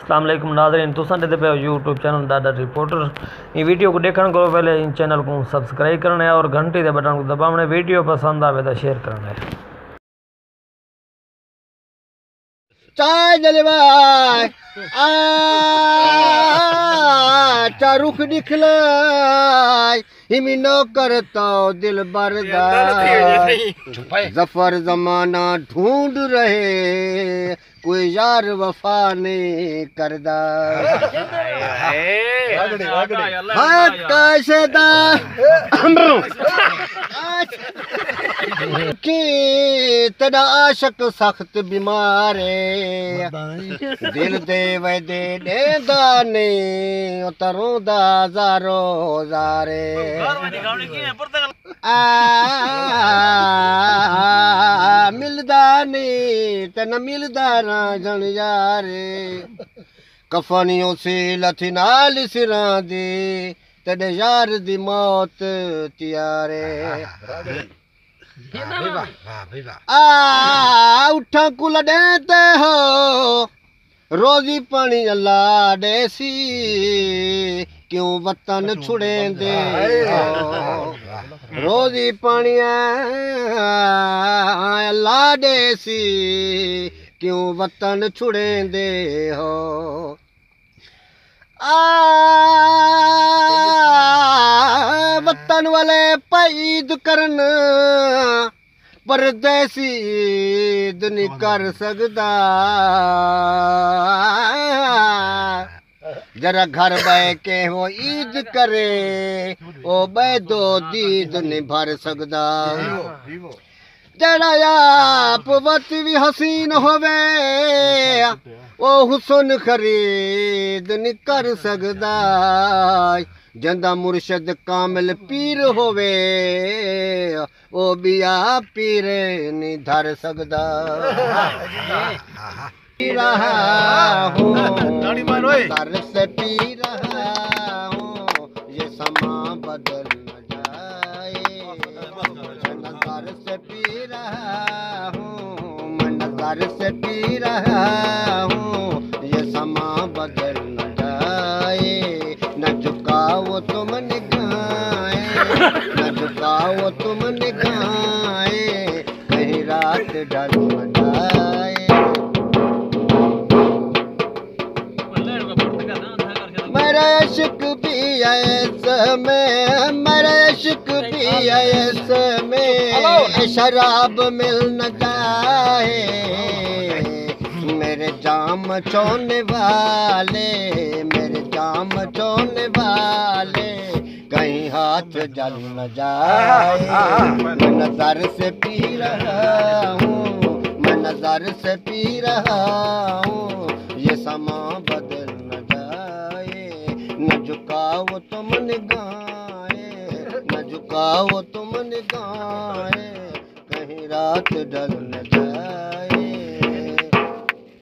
अस्सलाम वालेकुम नाज़रीन, तुसां ॾिसंदे पिया यूट्यूब चैनल डाडा रिपोर्टर। ये वीडियो को देखने को पहले इन चैनल को सब्सक्राइब करना है और घंटी के बटन को दबाना है। वीडियो पसंद आवे तो शेयर करना है। चाय जलवाय आ रुख दिखलाय हिमिनो करता दिल बरदा जफर जमाना ढूंढ रहे कोई यार वफा नहीं करदा कैसे कि तेरा आशक सख्त बीमार है दिल दे वे दे दाने तरोदा जारो जारे मिलदा नहीं तेन मिलदा ना जन यारे कफनियों से लथी नाल सिरा दे तेरे यार दी मौत तियारे उठा कुल देते हो रोजी पानी अल्लाह देसी क्यों वतन छुड़े दे रोजी पानी अल्लाह देसी क्यों वतन छुड़े दे हो वतन वाले पैद करन परदेसी ईद नहीं कर सकदा जरा घर बह के वो ईद करे ओ बह दो दीद नहीं भर सकदा जरा आप वत भी हसीन होवे ओ हुसन खरीद नहीं कर सकदा जंदा मुर्शद कामिल पीर होवे ओ बिया पीर नहीं धर सकदा पी रहा हूँ दर से पी रहा हूँ ये समा बदल न जाए नजर से पी रहा हूँ मैं नजर से पी रहा हूँ ये समा बदल न जाए न झुकाओ तुम निगाहे न झुकाओ तुम निगाहे कहीं रात ढल न जाए मेरा इश्क भी ऐसा में मेरा इश्क भी ऐसा में शराब मिल न जाए मेरे जाम छोड़ने वाले मेरे जाम छोड़ने वाले कहीं हाथ जल न जाए मैं नजर से पी रहा हूँ मैं नजर से पी रहा हूँ ये समा बदल न जाए न झुकाओ तुम निगाहें न झुकाओ तुम निगाहें कहीं रात ढल न जाए।